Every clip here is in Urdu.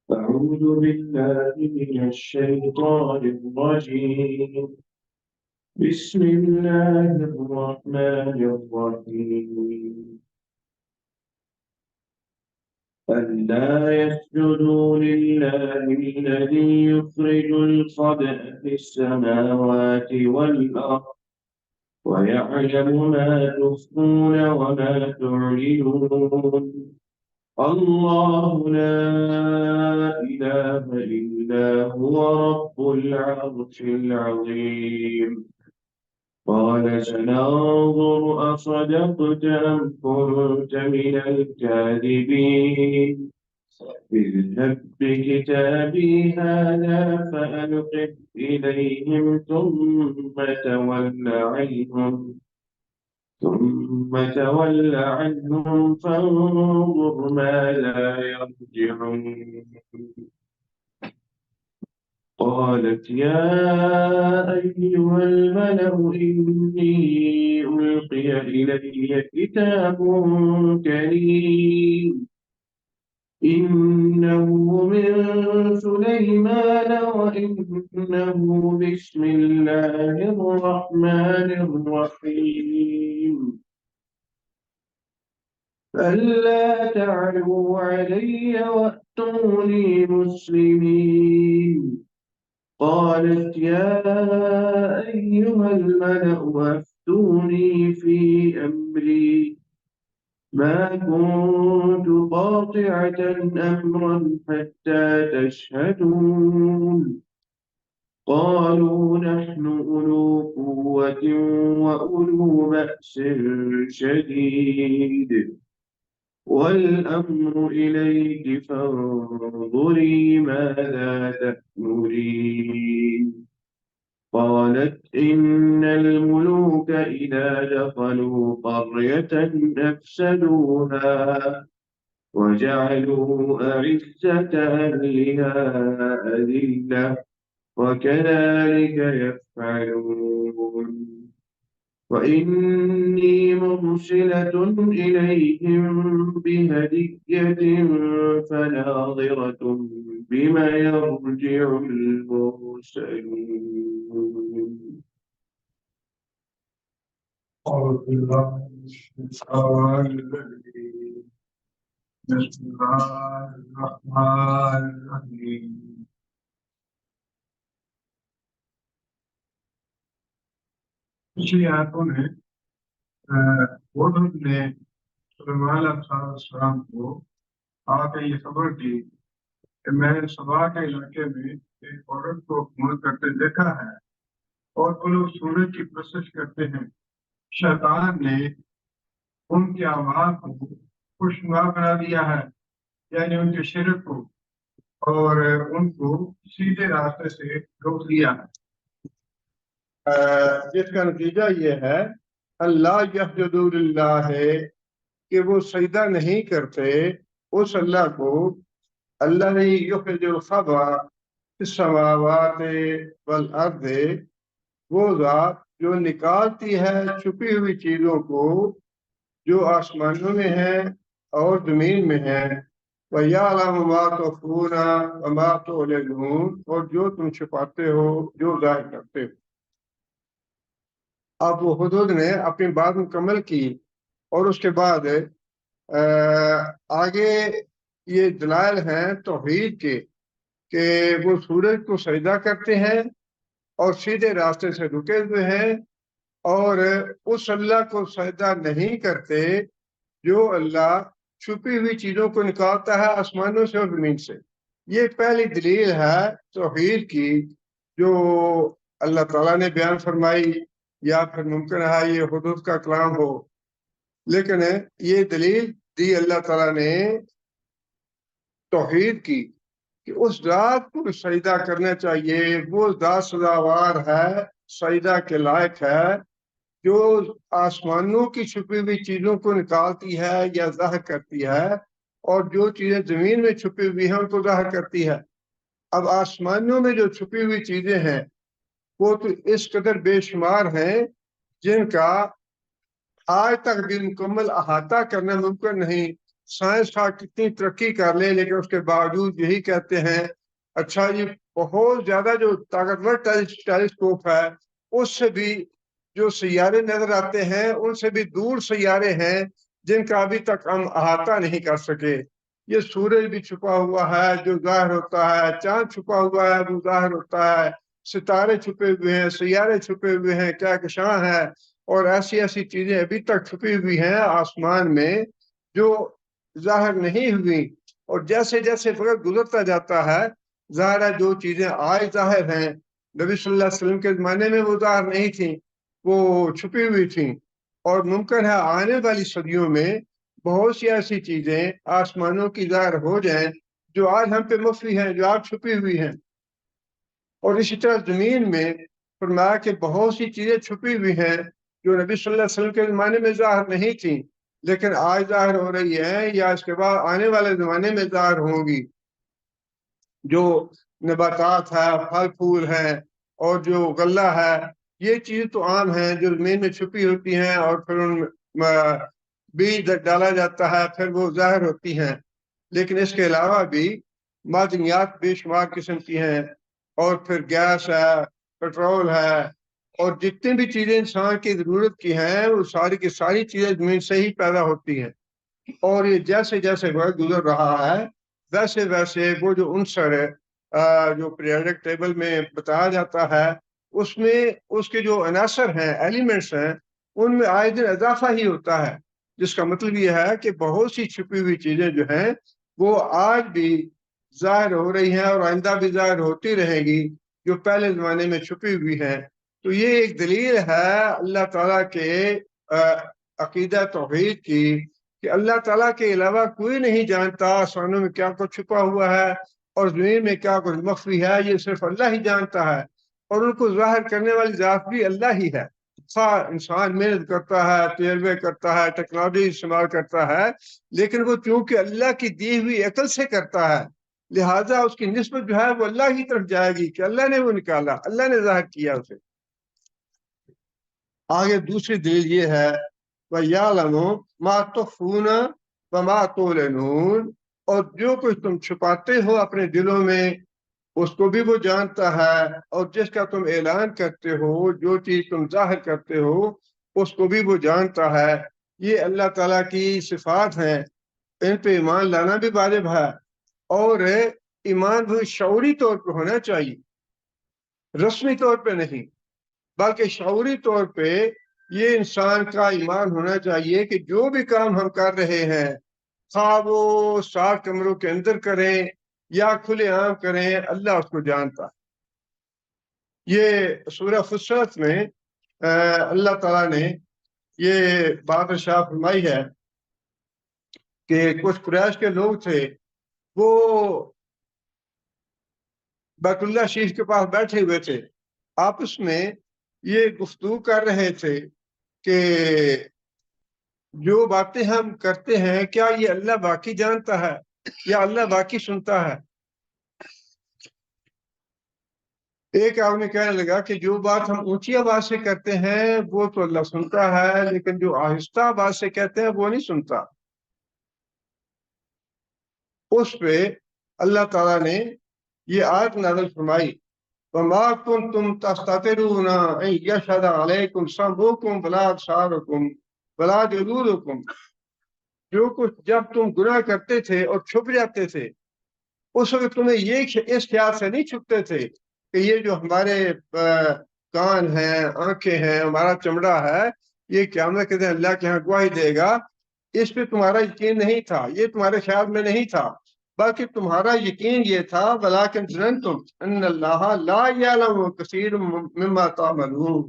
أعوذ بالله من الشيطان الرجيم. بسم الله الرحمن الرحيم. ألا يسجدوا لله الذي يخرج الخبأ في السماوات والأرض ويعلم ما تخفون وما تعلنون. الله لا إله إلا هو رب العرش العظيم. قال سننظر أصدقت أم كنت من الكاذبين. اذهب بكتابي هذا فألقه إليهم ثم تول عنهم فانظر ماذا يرجعون. قالت يا أيها الملأ إني ألقي إلي كتاب كريم إنه من سليمان وإنه بسم الله الرحمن الرحيم. ألا تعلوا علي وأتوني مسلمين. قالت يا أيها الملأ أفتوني في أمري ما كنت قاطعة أمرا حتى تشهدون. قالوا نحن أولو قوة وأولو بأس شديد والأمر إليك فانظري ماذا تأمرين. قالت إن الملوك إذا دخلوا قرية أفسدوها وجعلوا أعزة أهلها أذلة وكذلك يفعلون. وإني مرسلة إليهم بهدية فناظرة بما يرجع المرسلون. أعوذ بالله من الشيطان الرجيم. بسم الله الرحمن الرحيم. پچھلی آیتوں میں ہدہد نے سلیمان علیہ السلام کو آ کے یہ خبر دی کہ میں نے سبا کے علاقے میں ایک عورت کو حکومت کرتے دیکھا ہے اور وہ لوگ سورج کی پرستش کرتے ہیں. شیطان نے ان کی آواز کو خوشگوار بنا دیا ہے، یعنی ان کے شرک کو، اور ان کو سیدھے راستے سے روک دیا ہے، جس کا نتیجہ یہ ہے اللہ یسجدوا للہ ہے کہ وہ سجدہ نہیں کرتے اس اللہ کو الذی یخرج الخبأ فی السماوات والارض، وہ ذات جو نکالتی ہے چھپی ہوئی چیزوں کو جو آسمانوں میں ہیں اور زمین میں ہیں، وَيَعْلَمُ مَا تُخْفُونَ وَمَا تُعْلِنُونَ، اور جو تم چھپاتے ہو جو ظاہر کرتے ہو. اب وہ ہدہد نے اپنی بات مکمل کی اور اس کے بعد آگے یہ دلائل ہیں توحید کے کہ وہ سورج کو سجدہ کرتے ہیں اور سیدھے راستے سے رکے ہوئے ہیں، اور اس اللہ کو سجدہ نہیں کرتے جو اللہ چھپی ہوئی چیزوں کو نکالتا ہے آسمانوں سے اور زمین سے. یہ پہلی دلیل ہے توحید کی جو اللہ تعالیٰ نے بیان فرمائی، یا پھر ممکن ہے یہ ہدہد کا کلام ہو، لیکن یہ دلیل دی اللہ تعالیٰ نے توحید کی کہ اس ذات کو سجدہ کرنا چاہیے. وہ ذات سزاوار ہے، سجدہ کے لائق ہے، جو آسمانوں کی چھپی ہوئی چیزوں کو نکالتی ہے یا ظاہر کرتی ہے، اور جو چیزیں زمین میں چھپی ہوئی ہیں ان کو ظاہر کرتی ہے. اب آسمانوں میں جو چھپی ہوئی چیزیں ہیں وہ تو اس قدر بے شمار ہیں جن کا آج تک بھی مکمل احاطہ کرنا ممکن نہیں. سائنس کا کتنی ترقی کر لے لیکن اس کے باوجود یہی کہتے ہیں اچھا یہ بہت زیادہ جو طاقتور ٹیلیسکوپ ہے اس سے بھی جو سیارے نظر آتے ہیں ان سے بھی دور سیارے ہیں جن کا ابھی تک ہم احاطہ نہیں کر سکے. یہ سورج بھی چھپا ہوا ہے جو ظاہر ہوتا ہے, چاند چھپا ہوا ہے وہ ظاہر ہوتا ہے, ستارے چھپے ہوئے ہیں, سیارے چھپے ہوئے ہیں, کہکشاں ہے, اور ایسی ایسی چیزیں ابھی تک چھپی ہوئی ہیں آسمان میں جو ظاہر نہیں ہوئی. اور جیسے جیسے وقت گزرتا جاتا ہے ظاہر ہے جو چیزیں آج ظاہر ہیں نبی صلی اللہ علیہ وسلم کے زمانے میں وہ ظاہر نہیں تھیں, وہ چھپی ہوئی تھیں, اور ممکن ہے آنے والی صدیوں میں بہت سی ایسی چیزیں آسمانوں کی ظاہر ہو جائیں جو آج ہم پہ مخفی ہیں, جو آج چھپی ہوئی ہیں. اور اسی طرح زمین میں فرمایا کہ بہت سی چیزیں چھپی ہوئی ہیں جو نبی صلی اللہ علیہ وسلم کے زمانے میں ظاہر نہیں تھیں لیکن آج ظاہر ہو رہی ہے یا اس کے بعد آنے والے زمانے میں ظاہر ہوں گی. جو نباتات ہے, پھل پھول ہیں, اور جو غلہ ہے, یہ چیز تو عام ہیں جو زمین میں چھپی ہوتی ہیں اور پھر ان بیج ڈالا جاتا ہے پھر وہ ظاہر ہوتی ہیں. لیکن اس کے علاوہ بھی معدنیات بے شمار قسم کی ہیں, اور پھر گیس ہے, پیٹرول ہے, اور جتنی بھی چیزیں انسان کی ضرورت کی ہیں وہ ساری کی ساری چیزیں زمین سے ہی پیدا ہوتی ہیں. اور یہ جیسے جیسے وقت گزر رہا ہے ویسے ویسے وہ جو عنصر جو پیریوڈک ٹیبل میں بتایا جاتا ہے اس میں اس کے جو عناصر ہیں, ایلیمنٹس ہیں, ان میں آئے دن اضافہ ہی ہوتا ہے, جس کا مطلب یہ ہے کہ بہت سی چھپی ہوئی چیزیں جو ہیں وہ آج بھی ظاہر ہو رہی ہیں اور آئندہ بھی ظاہر ہوتی رہیں گی جو پہلے زمانے میں چھپی ہوئی ہیں. تو یہ ایک دلیل ہے اللہ تعالیٰ کے عقیدہ توحید کی کہ اللہ تعالیٰ کے علاوہ کوئی نہیں جانتا آسمانوں میں کیا کچھ چھپا ہوا ہے اور زمین میں کیا کچھ مخفی ہے, یہ صرف اللہ ہی جانتا ہے, اور ان کو ظاہر کرنے والی ذات بھی اللہ ہی ہے. انسان محنت کرتا ہے, تجربے کرتا ہے, ٹیکنالوجی استعمال کرتا ہے, لیکن وہ چونکہ اللہ کی دی ہوئی عقل سے کرتا ہے لہٰذا اس کی نسبت جو ہے وہ اللہ کی طرف جائے گی کہ اللہ نے وہ نکالا, اللہ نے ظاہر کیا اسے. آگے دوسری دلیل یہ ہے وَيَعْلَمُ مَا تُخْفُونَ وَمَا تُعْلِنُونَ, اور جو کچھ تم چھپاتے ہو اپنے دلوں میں اس کو بھی وہ جانتا ہے, اور جس کا تم اعلان کرتے ہو, جو چیز تم ظاہر کرتے ہو اس کو بھی وہ جانتا ہے. یہ اللہ تعالیٰ کی صفات ہیں, ان پہ ایمان لانا بھی واجب ہے, اور ایمان بھی شعوری طور پہ ہونا چاہیے, رسمی طور پہ نہیں بلکہ شعوری طور پہ یہ انسان کا ایمان ہونا چاہیے کہ جو بھی کام ہم کر رہے ہیں خواہ وہ 7 کمروں کے اندر کریں یا کھلے عام کریں, اللہ اس کو جانتا. یہ سورہ فصلت میں اللہ تعالیٰ نے یہ بات ارشاد فرمائی ہے کہ کچھ قریش کے لوگ تھے وہ بیت اللہ شریف کے پاس بیٹھے ہوئے تھے, آپس میں یہ گفتگو کر رہے تھے کہ جو باتیں ہم کرتے ہیں کیا یہ اللہ باقی جانتا ہے یا اللہ باقی سنتا ہے. ایک آدمی کہنے لگا کہ جو بات ہم اونچی آواز سے کرتے ہیں وہ تو اللہ سنتا ہے, لیکن جو آہستہ آواز سے کہتے ہیں وہ نہیں سنتا. اس پہ اللہ تعالیٰ نے یہ آیت نازل فرمائی وَمَا كُنْتُمْ تَسْتَتِرُونَ أَن يَشْهَدَ عَلَيْكُمْ سَمْعُكُمْ وَلَا أَبْصَارُكُمْ وَلَا جُلُودُكُمْ, جو کچھ جب تم گناہ کرتے تھے اور چھپ جاتے تھے اس وقت تمہیں یہ اس خیال سے نہیں چھپتے تھے کہ یہ جو ہمارے کان ہیں, آنکھیں ہیں, ہمارا چمڑا ہے, یہ قیامت کے دن اللہ کے ہاں گواہی دے گا, اس پہ تمہارا یقین نہیں تھا, یہ تمہارے خیال میں نہیں تھا, بلکہ تمہارا یقین یہ تھا وَلَٰكِنْ ظَنَنْتُمْ أَنَّ اللَّهَ لَا يَعْلَمُ كَثِيرٌ مِّمَّا تَعْمَلُونَ,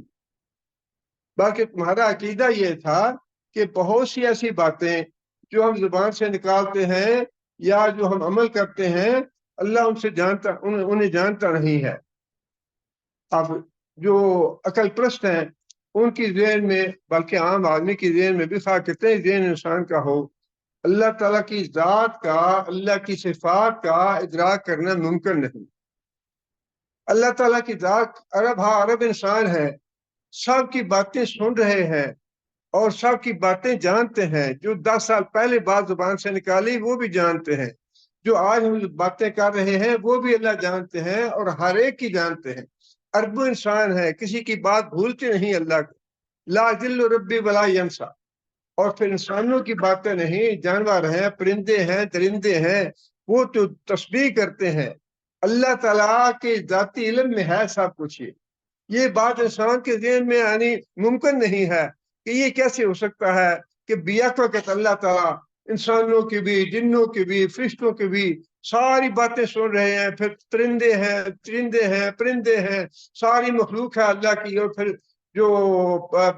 بلکہ تمہارا عقیدہ یہ تھا کہ بہت سی ایسی باتیں جو ہم زبان سے نکالتے ہیں یا جو ہم عمل کرتے ہیں اللہ ان سے جانتا, انہیں جانتا نہیں ہے. اب جو عقل پرست ہیں ان کی ذہن میں, بلکہ عام آدمی کی ذہن میں بھی خواہ کتنے ذہن انسان کا ہو, اللہ تعالیٰ کی ذات کا, اللہ کی صفات کا ادراک کرنا ممکن نہیں. اللہ تعالیٰ کی ذات عرب انسان ہے, سب کی باتیں سن رہے ہیں, اور سب کی باتیں جانتے ہیں. جو 10 سال پہلے بات زبان سے نکالی وہ بھی جانتے ہیں. جو آج ہم باتیں کر رہے ہیں وہ بھی اللہ جانتے ہیں اور ہر ایک کی جانتے ہیں. اربوں انسان ہے, کسی کی بات بھولتے نہیں اللہ کو. لا ذل ربی ولا ینسا. اور پھر انسانوں کی باتیں نہیں, جانور ہیں, پرندے ہیں, درندے ہیں, وہ تو تسبیح کرتے ہیں. اللہ تعالیٰ کے ذاتی علم میں ہے سب کچھ. یہ بات انسان کے ذہن میں آنی ممکن نہیں ہے کہ یہ کیسے ہو سکتا ہے کہ بیاکت اللہ تعالیٰ انسانوں کی بھی, جنوں کی بھی, فرشتوں کی بھی ساری باتیں سن رہے ہیں. پھر ترندے ہیں, چرندے ہیں, پرندے ہیں, ساری مخلوق ہے اللہ کی. اور پھر جو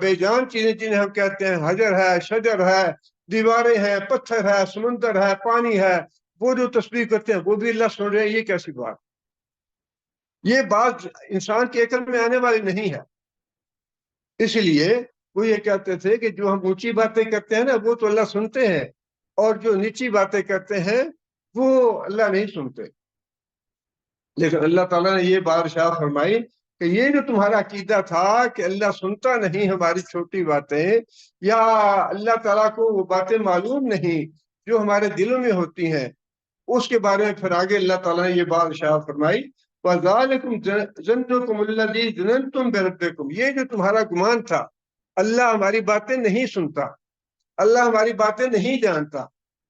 بے جان چیزیں جنہیں ہم کہتے ہیں, حجر ہے, شجر ہے, دیواریں ہیں, پتھر ہے, سمندر ہے, پانی ہے, وہ جو تسبیح کرتے ہیں وہ بھی اللہ سن رہے ہیں. یہ کیسی بات؟ یہ بات انسان کے عقل میں آنے والی نہیں ہے. اس لیے وہ یہ کہتے تھے کہ جو ہم اونچی باتیں کرتے ہیں نا وہ تو اللہ سنتے ہیں, اور جو نیچی باتیں کرتے ہیں وہ اللہ نہیں سنتے. لیکن اللہ تعالیٰ نے یہ بات ارشاد فرمائی کہ یہ جو تمہارا عقیدہ تھا کہ اللہ سنتا نہیں ہماری چھوٹی باتیں, یا اللہ تعالیٰ کو وہ باتیں معلوم نہیں جو ہمارے دلوں میں ہوتی ہیں, اس کے بارے میں پھر آگے اللہ تعالیٰ نے یہ بات ارشاد فرمائی وَذَلِكُمْ ظَنُّكُمُ الَّذِي ظَنَنْتُمْ بِرَبِّكُمْ. یہ جو تمہارا گمان تھا اللہ ہماری باتیں نہیں سنتا, اللہ ہماری باتیں نہیں جانتا,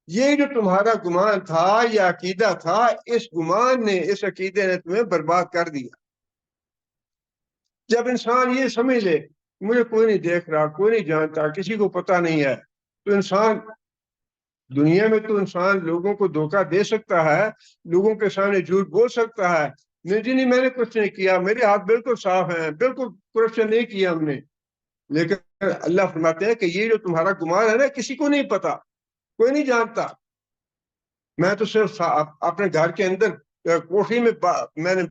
یہ جو تمہارا گمان تھا, یہ عقیدہ تھا, اس گمان نے, اس عقیدے نے تمہیں برباد کر دیا. جب انسان یہ سمجھ لے مجھے کوئی نہیں دیکھ رہا, کوئی نہیں جانتا, کسی کو پتہ نہیں ہے, تو انسان دنیا میں تو انسان لوگوں کو دھوکہ دے سکتا ہے, لوگوں کے سامنے جھوٹ بول سکتا ہے, نہیں جی نہیں میں نے کچھ نہیں کیا, میرے ہاتھ بالکل صاف ہیں, بالکل کرپشن نہیں کیا ہم نے. لیکن اللہ فرماتے ہیں کہ یہ جو تمہارا گمان ہے نا کسی کو نہیں پتا, کوئی نہیں جانتا. میں تو صرف اپنے گھر کے اندر کوٹھی میں میں نے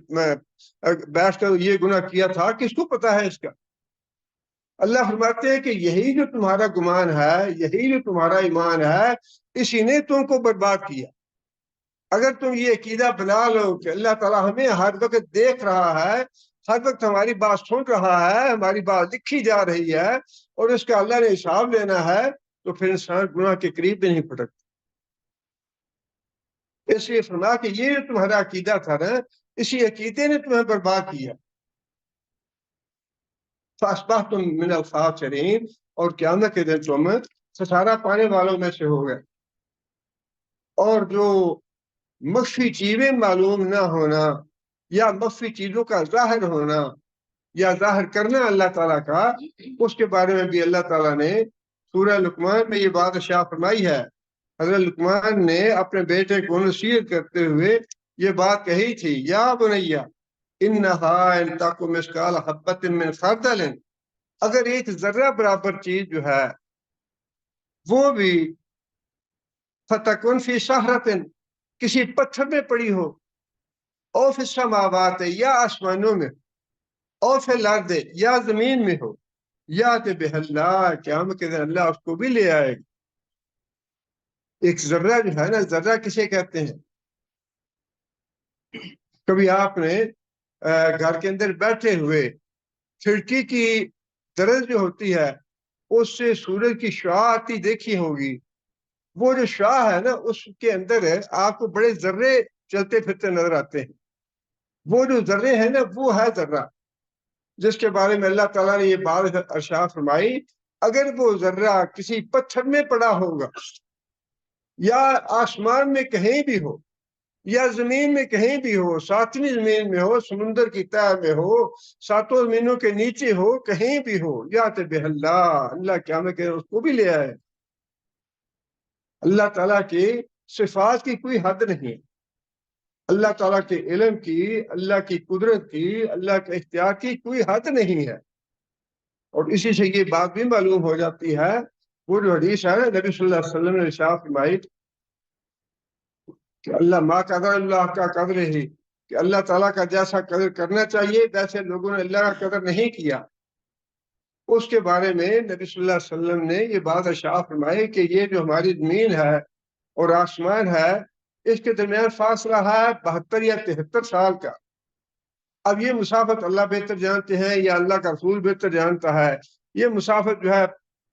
بیٹھ کر یہ گناہ کیا تھا, کس کو پتا ہے اس کا؟ اللہ فرماتے ہیں کہ یہی جو تمہارا گمان ہے, یہی جو تمہارا ایمان ہے, اسی نے تم کو برباد کیا. اگر تم یہ عقیدہ بنا لو کہ اللہ تعالیٰ ہمیں ہر وقت دیکھ رہا ہے, ہر وقت ہماری بات سن رہا ہے, ہماری بات لکھی جا رہی ہے, اور اس کا اللہ نے حساب لینا ہے, تو پھر انسان گناہ کے قریب بھی نہیں پھٹکتا. اس لیے فرما کہ یہ جو تمہارا عقیدہ تھا نا, اسی عقیدے نے تمہیں برباد کیا. فَأَصْبَحْتُم مِّنَ الْخَاسِرِينَ. اور قیامت کے دن تم خسارہ پانے والوں میں سے ہو گئے. اور جو مخفی چیزیں معلوم نہ ہونا, یا مخفی چیزوں کا ظاہر ہونا, یا ظاہر کرنا اللہ تعالیٰ کا, اس کے بارے میں بھی اللہ تعالیٰ نے سورہ لقمان میں یہ بات ارشاد فرمائی ہے. حضرت لقمان نے اپنے بیٹے کو نصیحت کرتے ہوئے یہ بات کہی تھی, یا بنیا انہا ان تک مثقال حبۃ من خردل, اگر ایک ذرہ برابر چیز جو ہے وہ بھی فتکن فی صخرۃ, کسی پتھر میں پڑی ہو, او فی السماوات, یا آسمانوں میں, او فی الارض, یا زمین میں ہو, یات بہ اللہ, قیامت کے دن اللہ اس کو بھی لے آئے گا. ایک ذرہ جو ہے نا, ذرہ کسے کہتے ہیں؟ کبھی آپ نے گھر کے اندر بیٹھے ہوئے کھڑکی کی درز جو ہوتی ہے اس سے سورج کی شعاع آتی دیکھی ہوگی. وہ جو شعاع ہے نا اس کے اندر آپ کو بڑے ذرے چلتے پھرتے نظر آتے ہیں. وہ جو ذرے ہیں نا وہ ہے ذرہ, جس کے بارے میں اللہ تعالیٰ نے یہ بات ارشاد فرمائی, اگر وہ ذرہ کسی پتھر میں پڑا ہوگا, یا آسمان میں کہیں بھی ہو, یا زمین میں کہیں بھی ہو, ساتویں زمین میں ہو, سمندر کی تہ میں ہو, ساتوں زمینوں کے نیچے ہو, کہیں بھی ہو, یات بہ اللہ, اللہ قیامت کے اس کو بھی لے آئے. اللہ تعالیٰ کی صفات کی کوئی حد نہیں, اللہ تعالیٰ کے علم کی, اللہ کی قدرت کی, اللہ کے اختیار کی کوئی حد نہیں ہے. اور اسی سے یہ بات بھی معلوم ہو جاتی ہے, وہ جو حدیث ہے نبی صلی اللہ علیہ وسلم نے ارشاد فرمائی کہ اللہ ما قدر اللہ کا قدر ہی, کہ اللہ تعالیٰ کا جیسا قدر کرنا چاہیے ویسے لوگوں نے اللہ کا قدر نہیں کیا. اس کے بارے میں نبی صلی اللہ علیہ وسلم نے یہ بات ارشاد فرمائی کہ یہ جو ہماری زمین ہے اور آسمان ہے, اس کے درمیان فاصلہ ہے 72 یا 73 سال کا. اب یہ مسافت اللہ بہتر جانتے ہیں یا اللہ کا رسول بہتر جانتا ہے, یہ مسافت جو ہے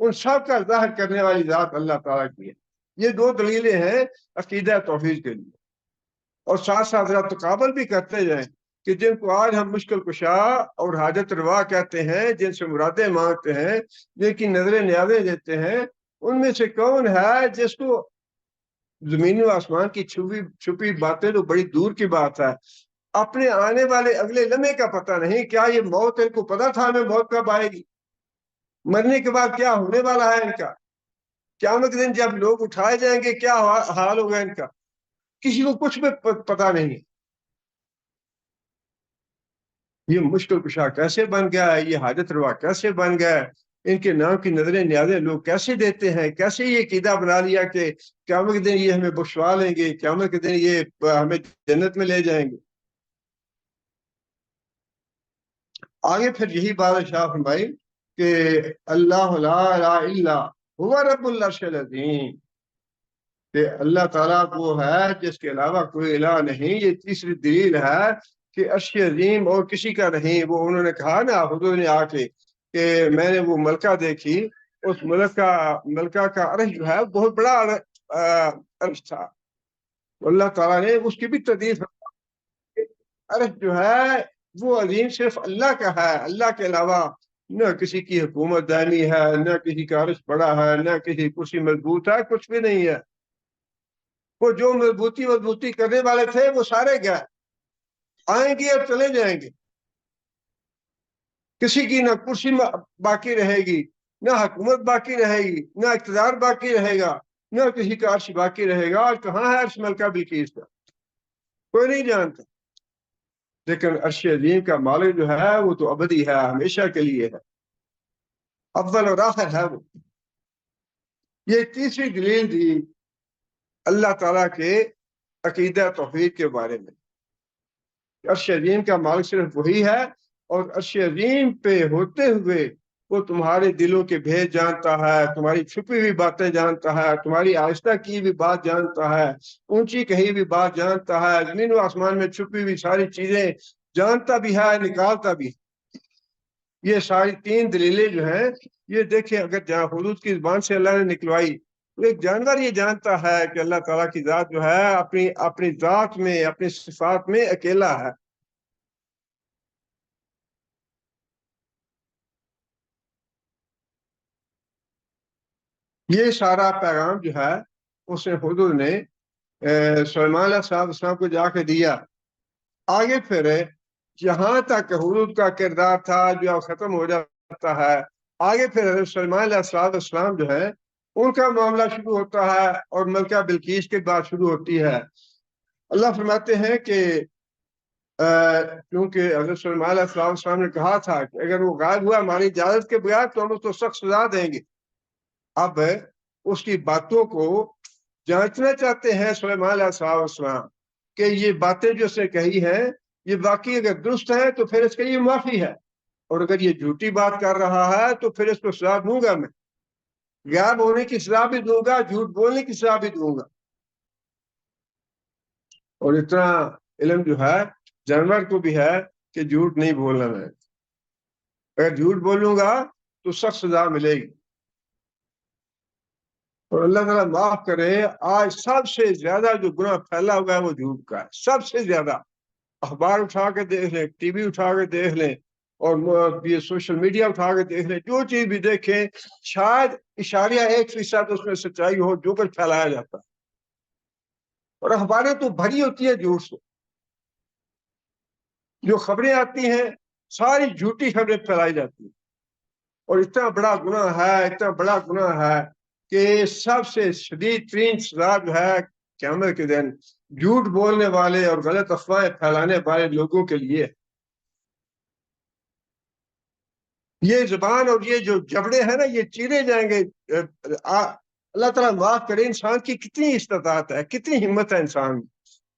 ان سب کا ظاہر کرنے والی ذات اللہ تعالیٰ کی ہے۔ یہ دو دلیلیں ہیں عقیدہ توحید کے لیے، اور ساتھ ساتھ ذرا تقابل بھی کرتے جائیں کہ جن کو آج ہم مشکل کشا اور حاجت روا کہتے ہیں، جن سے مرادیں مانگتے ہیں، جن کی نظریں نیازیں دیتے ہیں، ان میں سے کون ہے جس کو زمین و آسمان کی چھپی باتیں تو بڑی دور کی بات ہے، اپنے آنے والے اگلے لمحے کا پتہ نہیں؟ کیا یہ موت ان کو پتہ تھا ہمیں موت کب آئے گی؟ مرنے کے بعد کیا ہونے والا ہے ان کا؟ قیامت کے دن جب لوگ اٹھائے جائیں گے کیا حال ہوگا ان کا؟ کسی کو کچھ بھی پتہ نہیں۔ یہ مشکل کشا کیسے بن گیا ہے، یہ حاجت روا کیسے بن گیا ہے، ان کے نام کی نظریں نیازیں لوگ کیسے دیتے ہیں، کیسے یہ عقیدہ بنا لیا کہ قیامت کے دن یہ ہمیں بخشوا لیں گے، قیامت کے دن یہ ہمیں جنت میں لے جائیں گے۔ آگے پھر یہی بات شاہ فرمائی کہ اللہ لا الہ الا هو رب العرش العظیم، کہ اللہ تعالیٰ وہ ہے جس کے علاوہ کوئی الہ نہیں۔ یہ تیسری دلیل ہے کہ عرش عظیم اور کسی کا نہیں۔ وہ انہوں نے کہا نا حضور نے آ کے کہ میں نے وہ ملکہ دیکھی، اس ملکہ کا عرش جو ہے بہت بڑا عرش تھا۔ اللہ تعالیٰ نے اس کی بھی تعریف، عرش جو ہے وہ عظیم صرف اللہ کا ہے، اللہ کے علاوہ نہ کسی کی حکومت دائمی ہے، نہ کسی کا عرش بڑا ہے، نہ کسی کرسی مضبوط ہے، کچھ بھی نہیں ہے۔ وہ جو مضبوطی کرنے والے تھے وہ سارے گئے، آئیں گے اور چلے جائیں گے۔ کسی کی نہ کرسی باقی رہے گی، نہ حکومت باقی رہے گی، نہ اقتدار باقی رہے گا، نہ کسی کا عرش باقی رہے گا۔ اور کہاں ہے عرش ملکہ بلقیس کا؟ کوئی نہیں جانتا۔ لیکن عرش عظیم کا مالک جو ہے وہ تو ابدی ہے، ہمیشہ کے لیے ہے، اول اور آخر ہے وہ۔ یہ تیسری دلیل دی اللہ تعالیٰ کے عقیدہ توحید کے بارے میں۔ عرش عظیم کا مالک صرف وہی ہے، اور عرش عظیم پہ ہوتے ہوئے وہ تمہارے دلوں کے بھید جانتا ہے، تمہاری چھپی ہوئی باتیں جانتا ہے، تمہاری آہستہ کی بھی بات جانتا ہے، اونچی کہی بھی بات جانتا ہے، زمین و آسمان میں چھپی ہوئی ساری چیزیں جانتا بھی ہے، نکالتا بھی ہے۔ یہ ساری تین دلیلیں جو ہیں، یہ دیکھیں اگر جہاں حدود کی زبان سے اللہ نے نکلوائی، تو ایک جانور یہ جانتا ہے کہ اللہ تعالیٰ کی ذات جو ہے اپنی ذات میں، اپنی صفات میں اکیلا ہے۔ یہ سارا پیغام جو ہے اس نے حضور نے سلیمان علیہ السلام کو جا کے دیا۔ آگے پھر جہاں تک حضور کا کردار تھا جو ختم ہو جاتا ہے، آگے پھر حضرت سلیمان علیہ السلام جو ہے ان کا معاملہ شروع ہوتا ہے، اور ملکہ بلقیس کے بعد شروع ہوتی ہے۔ اللہ فرماتے ہیں کہ کیونکہ حضرت سلیمان علیہ السلام نے کہا تھا کہ اگر وہ غائب ہوا ہماری اجازت کے بغیر تو ہم اس کو سخت سزا دیں گے۔ اب اس کی باتوں کو جانچنا چاہتے ہیں سلیمان علیہ السلام کہ یہ باتیں جو اس نے کہی ہیں یہ واقعی اگر درست ہے تو پھر اس کے لیے معافی ہے، اور اگر یہ جھوٹی بات کر رہا ہے تو پھر اس کو سزا دوں گا، میں غائب ہونے کی سزا بھی دوں گا، جھوٹ بولنے کی سزا بھی دوں گا۔ اور اتنا علم جو ہے جانور کو بھی ہے کہ جھوٹ نہیں بولنا ہے، اگر جھوٹ بولوں گا تو سخت سزا ملے گی۔ اور اللہ تعالیٰ معاف کرے، آج سب سے زیادہ جو گناہ پھیلا ہوا ہے وہ جھوٹ کا ہے، سب سے زیادہ۔ اخبار اٹھا کے دیکھ لیں، ٹی وی اٹھا کے دیکھ لیں، اور یہ سوشل میڈیا اٹھا کے دیکھ لیں، جو چیز بھی دیکھیں شاید 1% اس میں سچائی ہو جو کچھ پھیلایا جاتا ہے۔ اور اخباریں تو بھری ہوتی ہے جھوٹ سے، جو خبریں آتی ہیں ساری جھوٹی خبریں پھیلائی جاتی ہیں۔ اور اتنا بڑا گناہ ہے، اتنا بڑا گناہ ہے کہ سب سے شدید ترین سزا جو ہے قیامت کے دن جھوٹ بولنے والے اور غلط افواہیں پھیلانے والے لوگوں کے لیے۔ یہ زبان اور یہ جو جبڑے ہیں نا یہ چیرے جائیں گے۔ اللہ تعالیٰ معاف کرے، انسان کی کتنی استطاعت ہے، کتنی ہمت ہے انسان میں۔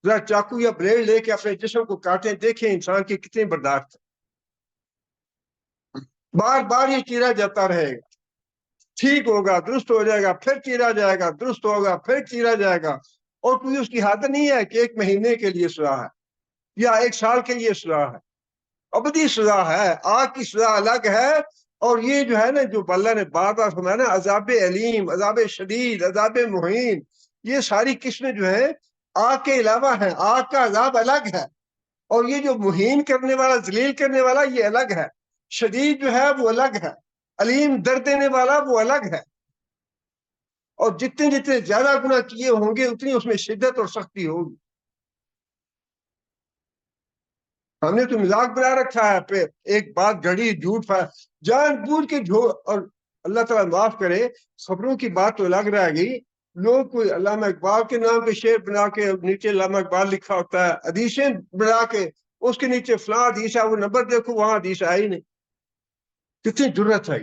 ذرا چاقو یا بلیڈ لے کے اپنے جسم کو کاٹیں، دیکھیں انسان کی کتنی برداشت ہے۔ بار بار یہ چیرا جاتا رہے گا، ٹھیک ہوگا، درست ہو جائے گا، پھر چیرا جائے گا، درست ہوگا، پھر چیرا جائے گا۔ اور کوئی اس کی حد نہیں ہے کہ 1 مہینے کے لیے سزا ہے یا 1 سال کے لیے سزا ہے، ابدی سزا ہے۔ آگ کی سزا الگ ہے، اور یہ جو ہے نا، جو اللہ نے بار بار فرمایا نا، عذاب علیم، عذاب شدید، عذاب مہین، یہ ساری قسمیں جو ہیں آگ کے علاوہ ہیں. آگ کا عذاب الگ ہے، اور یہ جو مہین کرنے والا، ذلیل کرنے والا، یہ الگ ہے. شدید جو ہے وہ الگ ہے، علیم درد دینے والا وہ الگ ہے. اور جتنے جتنے زیادہ گناہ کیے ہوں گے اتنی اس میں شدت اور سختی ہوگی. ہم نے تو مذاق بنا رکھا ہے پہ ایک بات گھڑی، جھوٹ جان بوجھ کے جھوٹ. اور اللہ تعالیٰ معاف کرے، خبروں کی بات تو الگ رہ گئی. لوگ کوئی علامہ اقبال کے نام کے شعر بنا کے نیچے علامہ اقبال لکھا ہوتا ہے، حدیثیں بنا کے اس کے نیچے فلاں حدیث ہے، وہ نمبر دیکھو وہاں حدیث آئی نہیں. کتنی جرت ہے.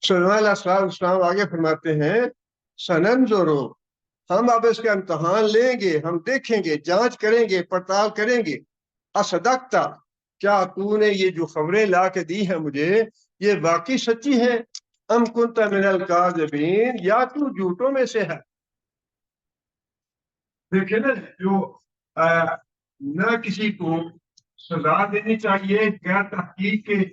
سلیمان علیہ السلام آگے فرماتے ہیں، سننظرو، ہم اب اس کا امتحان لیں گے، ہم دیکھیں گے، جانچ کریں گے، پڑتال کریں گے. اصدقتا، کیا تو نے یہ جو خبریں لا کے دی ہیں مجھے، یہ واقعی سچی ہیں؟ ام کنت من الکاذبین، یا تو جھوٹوں میں سے ہے. دیکھیں نا، جو نہ کسی کو سزا دینی چاہیے غیر تحقیق کے،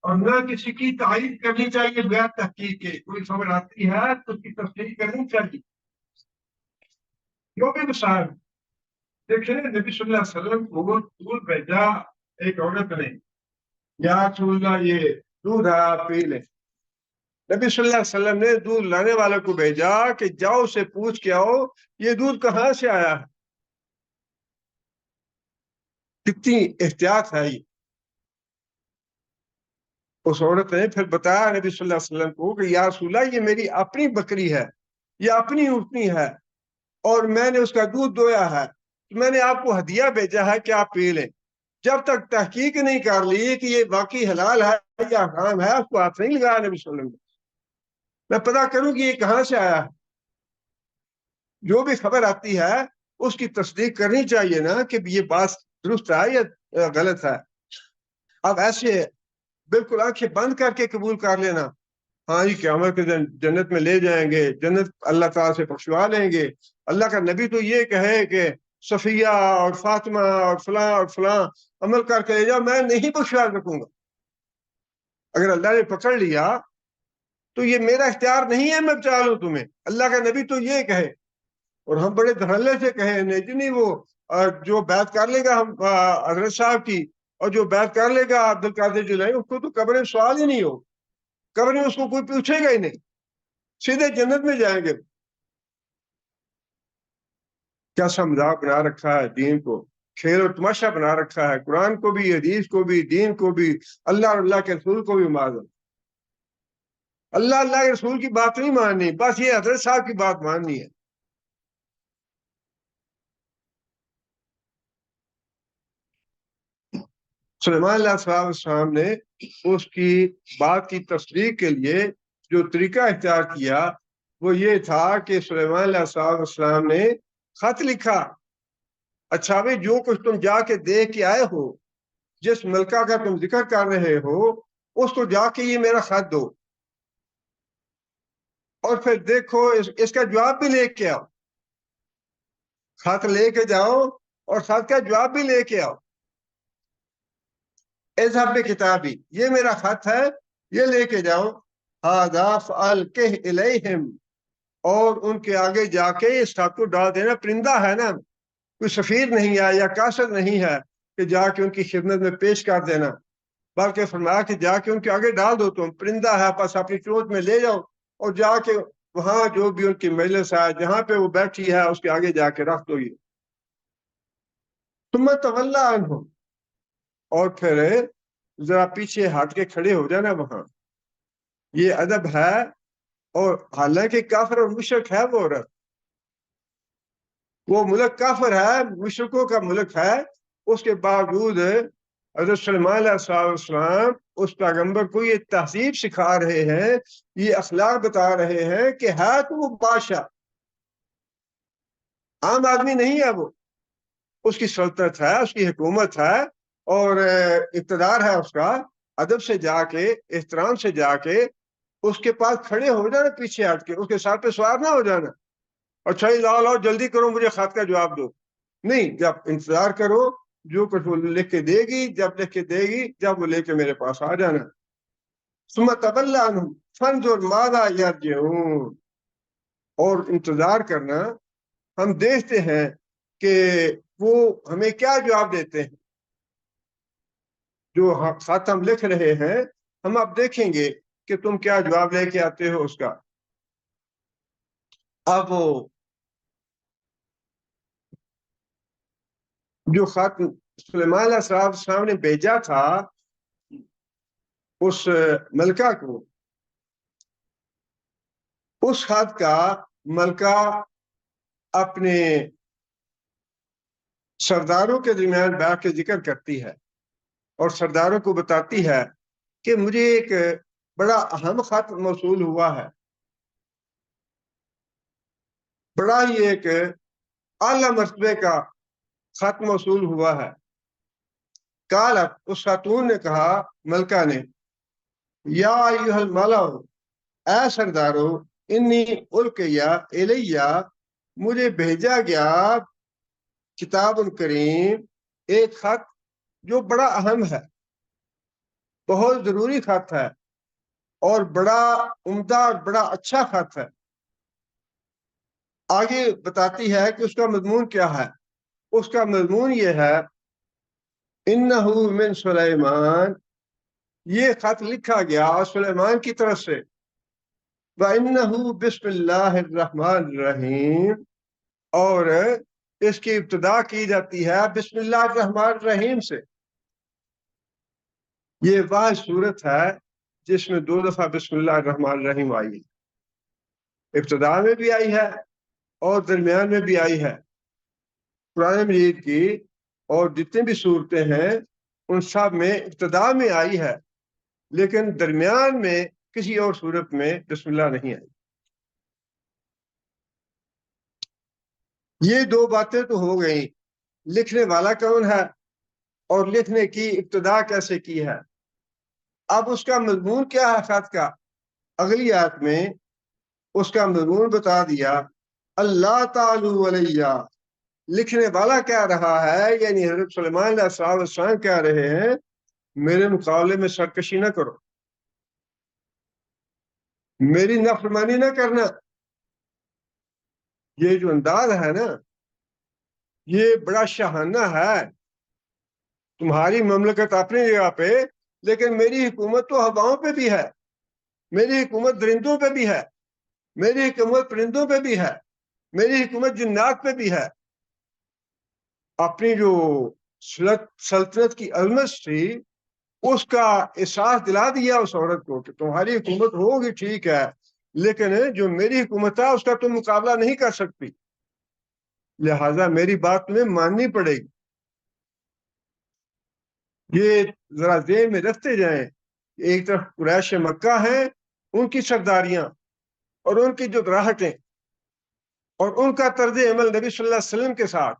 اور نہ کسی کی تائید کرنی چاہیے بغیر تحقیق کے. کوئی خبر آتی ہے تو اس کی تصدیق کرنی چاہیے. جو بھی مثال دیکھیں، نبی صلی اللہ علیہ وسلم کو دودھ بھیجا ایک عورت نے، یا رسول اللہ یہ دودھ ہے آپ پی لیں. نبی صلی اللہ علیہ وسلم نے دودھ لانے والے کو بھیجا کہ جاؤ سے پوچھ کے آؤ یہ دودھ کہاں سے آیا ہے. کتنی احتیاط ہے یہ. اس عورت نے پھر بتایا نبی صلی اللہ علیہ وسلم کو کہ یا رسول اللہ یہ میری اپنی بکری ہے، یہ اپنی اونٹنی ہے، اور میں نے اس کا دودھ دویا ہے، میں نے آپ کو ہدیہ بھیجا ہے کہ آپ پی لیں. جب تک تحقیق نہیں کر لی کہ یہ واقعی حلال ہے یا حرام ہے، اس کو ہاتھ نہیں لگایا نبی صلی اللہ علیہ وسلم. میں پتا کروں کہ یہ کہاں سے آیا ہے. جو بھی خبر آتی ہے اس کی تصدیق کرنی چاہیے نا کہ یہ بات درست ہے یا غلط ہے. اب ایسے بالکل آنکھیں بند کر کے قبول کر لینا، ہاں جی قیامت کے دن جنت میں لے جائیں گے، جنت اللہ تعالیٰ سے بخشوا لیں گے. اللہ کا نبی تو یہ کہے کہ صفیہ اور فاطمہ اور فلاں اور فلاں عمل کر کے لے جاؤ، میں نہیں بخشوا سکوں گا. اگر اللہ نے پکڑ لیا تو یہ میرا اختیار نہیں ہے میں بچا لوں تمہیں. اللہ کا نبی تو یہ کہے، اور ہم بڑے دھڑلے سے کہیں نہیں جی نہیں، وہ جو بیعت کر لے گا ہم حضرت صاحب کی، اور جو بیعت کر لے گا عبد القادر جیلانی، اس کو تو قبر میں سوال ہی نہیں ہو، قبر میں اس کو کوئی پوچھے گا ہی نہیں، سیدھے جنت میں جائیں گے. کیسا مذاق بنا رکھا ہے دین کو، کھیل و تماشا بنا رکھا ہے. قرآن کو بھی، حدیث کو بھی، دین کو بھی، اللہ اور اللہ کے رسول کو بھی معذم. اللہ کے رسول کی بات نہیں ماننی، بس یہ حضرت صاحب کی بات ماننی ہے. سلیمان علیہ السلام نے اس کی بات کی تصدیق کے لیے جو طریقہ اختیار کیا وہ یہ تھا کہ سلیمان علیہ السلام نے خط لکھا. اچھا بھائی، جو کچھ تم جا کے دیکھ کے آئے ہو، جس ملکہ کا تم ذکر کر رہے ہو، اس کو جا کے یہ میرا خط دو، اور پھر دیکھو اس کا جواب بھی لے کے آؤ. خط لے کے جاؤ اور خط کا جواب بھی لے کے آؤ. اذهب بکتابی، یہ میرا خط ہے، یہ لے کے جاؤ. هذا فألقه إليهم، اور ان کے آگے جا کے اس خط کو ڈال دینا. پرندہ ہے نا، کوئی سفیر نہیں ہے یا قاصد نہیں ہے کہ جا کے ان کی خدمت میں پیش کر دینا، بلکہ فرمایا کہ جا کے ان کے آگے ڈال دو. تم پرندہ ہے بس اپنی چونچ میں لے جاؤ، اور جا کے وہاں جو بھی ان کی مجلس ہے جہاں پہ وہ بیٹھی ہے اس کے آگے جا کے رکھ دو. یہ ثم تولى عنهم، اور پھر ذرا پیچھے ہٹ کے کھڑے ہو جانا وہاں. یہ ادب ہے. اور حالانکہ کافر اور مشرک ہے وہ عورت، وہ ملک کافر ہے، مشرکوں کا ملک ہے، اس کے باوجود حضرت سلیمان علیہ السلام اس پیغمبر کو یہ تہذیب سکھا رہے ہیں، یہ اخلاق بتا رہے ہیں کہ ہے تو وہ بادشاہ، عام آدمی نہیں ہے. وہ اس کی سلطنت ہے، اس کی حکومت ہے، اور اقتدار ہے اس کا. ادب سے جا کے، احترام سے جا کے اس کے پاس کھڑے ہو جانا، پیچھے ہٹ کے اس کے ساتھ پہ سوار نہ ہو جانا. اچھا لاؤ جلدی کرو، مجھے خط کا جواب دو. نہیں، جب انتظار کرو، جو کچھ وہ لکھ کے دے گی، جب لکھ کے دے گی جب وہ لے کے میرے پاس آ جانا. ثم تولى عنهم فانظر ماذا يرجعون. اور انتظار کرنا، ہم دیکھتے ہیں کہ وہ ہمیں کیا جواب دیتے ہیں. جو خط ہم لکھ رہے ہیں، ہم اب دیکھیں گے کہ تم کیا جواب لے کے آتے ہو اس کا. اب جو خط سلیمان علیہ السلام نے بھیجا تھا اس ملکہ کو، اس خط کا ملکہ اپنے سرداروں کے درمیان بیٹھ کے ذکر کرتی ہے اور سرداروں کو بتاتی ہے کہ مجھے ایک بڑا اہم خط موصول ہوا ہے، بڑا ہی ایک اعلی مرتبے کا خط موصول ہوا ہے. قالت، اس خاتون نے کہا، ملکہ نے، یا ایھا الملأ، اے سردارو، انی القیا الیہ، مجھے بھیجا گیا کتاب کریم، ایک خط جو بڑا اہم ہے، بہت ضروری خط ہے اور بڑا عمدہ اور بڑا اچھا خط ہے. آگے بتاتی ہے کہ اس کا مضمون کیا ہے. اس کا مضمون یہ ہے، انہ من سلیمان، یہ خط لکھا گیا سلیمان کی طرف سے، وَإِنَّهُ بسم اللہ الرحمن الرحیم، اور اس کی ابتدا کی جاتی ہے بسم اللہ الرحمن الرحیم سے. یہ وہ صورت ہے جس میں 2 دفعہ بسم اللہ الرحمن الرحیم آئی ہے. ابتدا میں بھی آئی ہے اور درمیان میں بھی آئی ہے. قرآن مجید کی اور جتنے بھی صورتیں ہیں ان سب میں ابتدا میں آئی ہے، لیکن درمیان میں کسی اور صورت میں بسم اللہ نہیں آئی. یہ 2 باتیں تو ہو گئیں، لکھنے والا کون ہے اور لکھنے کی ابتدا کیسے کی ہے. اب اس کا مضمون کیا ہے خط کا. اگلی آیت میں اس کا مضمون بتا دیا، اللہ تعالی علیہ، لکھنے والا کہہ رہا ہے، یعنی حضرت سلیمان علیہ السلام کہہ رہے ہیں، میرے مقابلے میں سرکشی نہ کرو، میری نافرمانی نہ کرنا. یہ جو انداز ہے نا، یہ بڑا شاہانہ ہے. تمہاری مملکت اپنی جگہ پہ، لیکن میری حکومت تو ہواؤں پہ بھی ہے، میری حکومت درندوں پہ بھی ہے، میری حکومت پرندوں پہ بھی ہے، میری حکومت جنات پہ بھی ہے. اپنی جو سلطنت کی عظمت تھی اس کا احساس دلا دیا اس عورت کو کہ تمہاری حکومت ہوگی ٹھیک ہے، لیکن جو میری حکومت ہے اس کا تم مقابلہ نہیں کر سکتی، لہذا میری بات تمہیں ماننی پڑے گی. یہ ذرا ذہن میں رکھتے جائیں. ایک طرف قریش مکہ ہیں، ان کی سرداریاں اور ان کی جو راہٹیں اور ان کا طرز عمل نبی صلی اللہ علیہ وسلم کے ساتھ،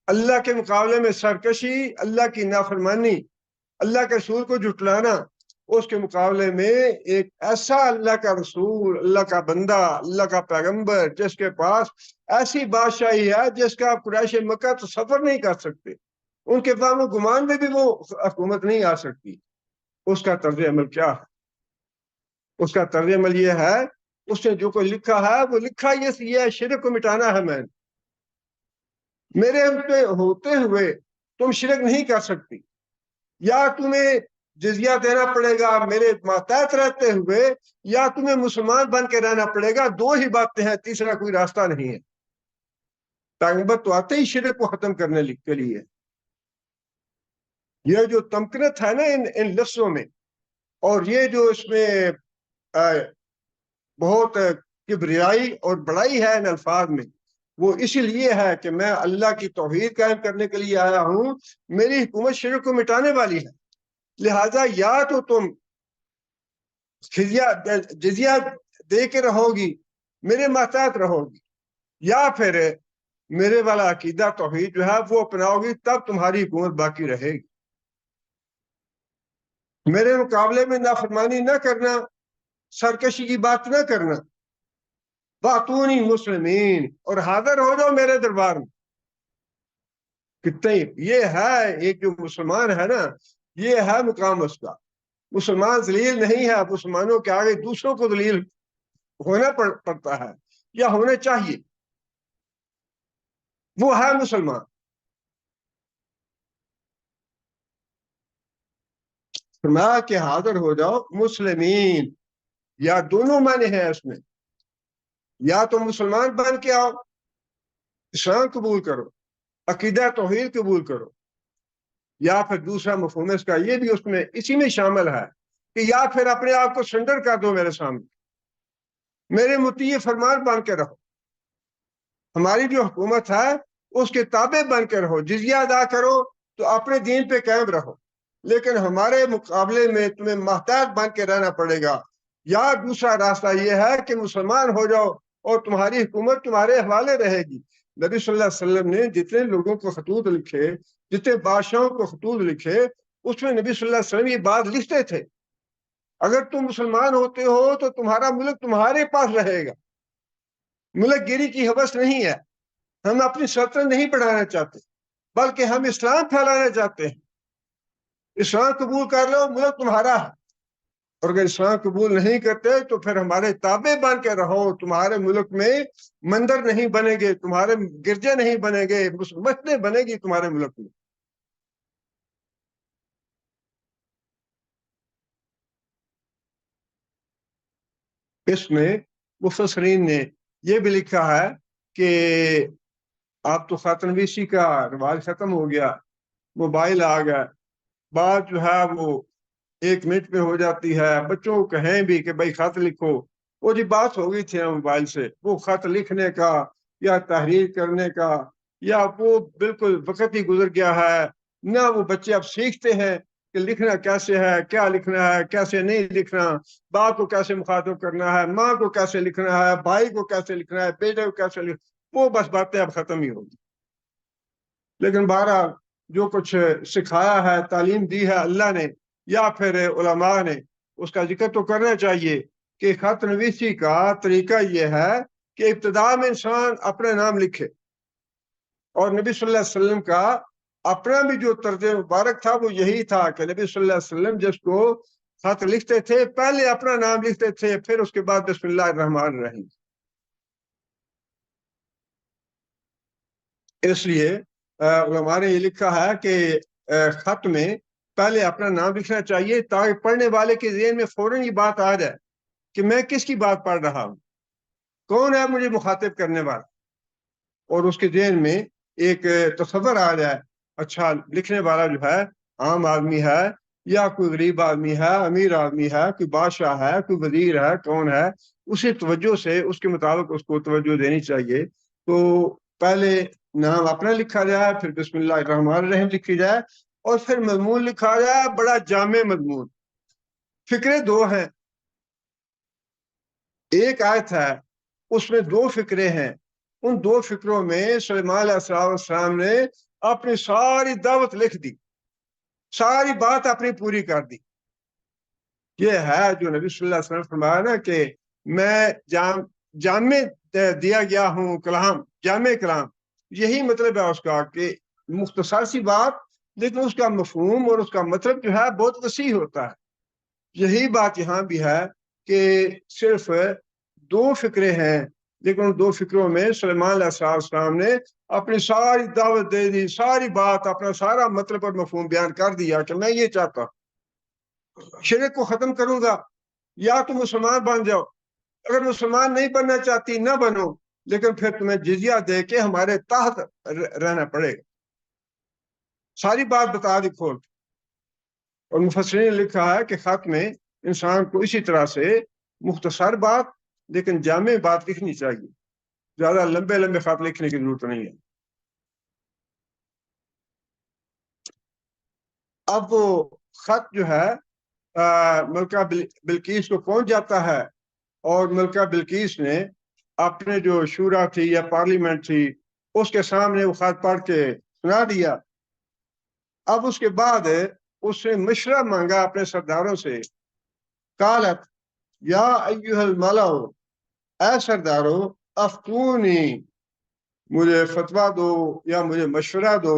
اللہ کے مقابلے میں سرکشی، اللہ کی نافرمانی، اللہ کے رسول کو جھٹلانا. اس کے مقابلے میں ایک ایسا اللہ کا رسول، اللہ کا بندہ، اللہ کا پیغمبر، جس کے پاس ایسی بادشاہی ہے جس کا قریش مکہ تو سفر نہیں کر سکتے، ان کے فہم و گمان میں بھی وہ حکومت نہیں آ سکتی. اس کا طرز عمل کیا ہے؟ اس کا طرز عمل یہ ہے، اس نے جو کوئی لکھا ہے وہ لکھا یہ ہے، شرک کو مٹانا ہے. میرے پہ ہوتے ہوئے تم شرک نہیں کر سکتی، یا تمہیں جزیہ دینا پڑے گا میرے ماتحت رہتے ہوئے، یا تمہیں مسلمان بن کے رہنا پڑے گا. 2 ہی باتیں ہیں، تیسرا کوئی راستہ نہیں ہے. پیغمبر تو آتے ہی شرک کو ختم کرنے کے لیے. یہ جو تمکنت ہے نا ان لفظوں میں، اور یہ جو اس میں بہت کبریائی اور بڑائی ہے ان الفاظ میں، وہ اسی لیے ہے کہ میں اللہ کی توحید قائم کرنے کے لیے آیا ہوں. میری حکومت شرک کو مٹانے والی ہے، لہذا یا تو تم جزیہ دے کے رہو گی، میرے ماتحت رہو گی، یا پھر میرے والا عقیدہ توحید جو ہے وہ اپناؤ گی، تب تمہاری حکومت باقی رہے گی. میرے مقابلے میں نافرمانی نہ کرنا، سرکشی کی بات نہ کرنا. باتونی مسلمین، اور حاضر ہو جاؤ میرے دربار میں. کتنے یہ ہے ایک جو مسلمان ہے نا، یہ ہے مقام اس کا. مسلمان ذلیل نہیں ہے، مسلمانوں کے آگے دوسروں کو ذلیل ہونا پڑتا ہے یا ہونا چاہیے، وہ ہے مسلمان. فرمایا کہ حاضر ہو جاؤ مسلمین، یا دونوں معنی ہیں اس میں. یا تو مسلمان بن کے آؤ، اسلام قبول کرو، عقیدہ توحید قبول کرو، یا پھر دوسرا مفہوم اس کا یہ بھی اس میں اسی میں شامل ہے کہ یا پھر اپنے آپ کو سرنڈر کر دو میرے سامنے، میرے مطیع فرمان بن کے رہو، ہماری جو حکومت ہے اس کے تابع بن کے رہو، جزیہ ادا کرو تو اپنے دین پہ قائم رہو، لیکن ہمارے مقابلے میں تمہیں محتاط بن کے رہنا پڑے گا. یا دوسرا راستہ یہ ہے کہ مسلمان ہو جاؤ اور تمہاری حکومت تمہارے حوالے رہے گی. نبی صلی اللہ علیہ وسلم نے جتنے لوگوں کو خطوط لکھے، جتنے بادشاہوں کو خطوط لکھے، اس میں نبی صلی اللہ علیہ وسلم یہ بات لکھتے تھے، اگر تم مسلمان ہوتے ہو تو تمہارا ملک تمہارے پاس رہے گا، ملک گیری کی حوث نہیں ہے، ہم اپنی سلطنت نہیں بڑھانا چاہتے بلکہ ہم اسلام پھیلانا چاہتے ہیں. اسلام قبول کر لو، ملک تمہارا ہے، اور اگر اسلام قبول نہیں کرتے تو پھر ہمارے تابع بن کے رہو. تمہارے ملک میں مندر نہیں بنے گے، تمہارے گرجے نہیں بنے گے، مسجدیں بنے گی تمہارے ملک میں. اس میں مفسرین نے یہ بھی لکھا ہے کہ آپ تو خاتنویسی کا رواج ختم ہو گیا، موبائل آ گیا، بات جو ہے وہ 1 منٹ میں ہو جاتی ہے. بچوں کو کہیں بھی کہ بھائی خط لکھو، وہ جی بات ہو گئی تھی موبائل سے، وہ خط لکھنے کا یا تحریر کرنے کا یا وہ بالکل وقت ہی گزر گیا ہے. نہ وہ بچے اب سیکھتے ہیں کہ لکھنا کیسے ہے، کیا لکھنا ہے، کیسے نہیں لکھنا، باپ کو کیسے مخاطب کرنا ہے، ماں کو کیسے لکھنا ہے، بھائی کو کیسے لکھنا ہے، بیٹے کو کیسے لکھنا، وہ بس باتیں اب ختم ہی ہوگی. لیکن بہرحال جو کچھ سکھایا ہے، تعلیم دی ہے اللہ نے یا پھر علماء نے، اس کا ذکر تو کرنا چاہیے کہ خط نویسی کا طریقہ یہ ہے کہ ابتدا میں انسان اپنا نام لکھے، اور نبی صلی اللہ علیہ وسلم کا اپنا بھی جو طرز مبارک تھا وہ یہی تھا کہ نبی صلی اللہ علیہ وسلم جس کو خط لکھتے تھے پہلے اپنا نام لکھتے تھے، پھر اس کے بعد بسم اللہ الرحمن الرحیم. اس لیے علماء نے یہ لکھا ہے کہ خط میں پہلے اپنا نام لکھنا چاہیے تاکہ پڑھنے والے کے ذہن میں فوراً یہ بات آ جائے کہ میں کس کی بات پڑھ رہا ہوں، کون ہے مجھے مخاطب کرنے والا، اور اس کے ذہن میں ایک تصور آ جائے اچھا لکھنے والا جو ہے عام آدمی ہے یا کوئی غریب آدمی ہے، امیر آدمی ہے، کوئی بادشاہ ہے، کوئی وزیر ہے، کون ہے. اسی توجہ سے اس کے مطابق اس کو توجہ دینی چاہیے. تو پہلے نام اپنا لکھا جائے، پھر بسم اللہ الرحمن الرحیم لکھی جائے، اور پھر مضمون لکھا جائے بڑا جامع مضمون. فکرے 2 ہیں، ایک آیت ہے اس میں 2 فکرے ہیں، ان 2 فکروں میں سلیمان علیہ السلام نے اپنی ساری دعوت لکھ دی، ساری بات اپنی پوری کر دی. یہ ہے جو نبی صلی اللہ علیہ وسلم فرمایا نا کہ میں جامع دیا گیا ہوں کلام، جامع کلام. یہی مطلب ہے اس کا کہ مختصر سی بات لیکن اس کا مفہوم اور اس کا مطلب جو ہے بہت وسیع ہوتا ہے. یہی بات یہاں بھی ہے کہ صرف 2 فکرے ہیں لیکن ان 2 فکروں میں سلیمان علیہ السلام نے اپنی ساری دعوت دے دی، ساری بات، اپنا سارا مطلب اور مفہوم بیان کر دیا کہ میں یہ چاہتا ہوں، شرک کو ختم کروں گا، یا تم مسلمان بن جاؤ، اگر مسلمان نہیں بننا چاہتی نہ بنو، لیکن پھر تمہیں جزیہ دے کے ہمارے تحت رہنا پڑے گا. ساری بات بتا دی کھول. اور مفسرین نے لکھا ہے کہ خط میں انسان کو اسی طرح سے مختصر بات لیکن جامع بات لکھنی چاہیے، زیادہ لمبے لمبے خط لکھنے کی ضرورت نہیں ہے. اب وہ خط جو ہے ملکہ بلقیس کو پہنچ جاتا ہے، اور ملکہ بلقیس نے اپنے جو شورا تھی یا پارلیمنٹ تھی اس کے سامنے وہ خط پڑھ کے سنا دیا. اب اس کے بعد اس نے مشورہ مانگا اپنے سرداروں سے. قالت یا ایھا الملأ، اے سردارو، افتونی، مجھے فتویٰ دو یا مجھے مشورہ دو،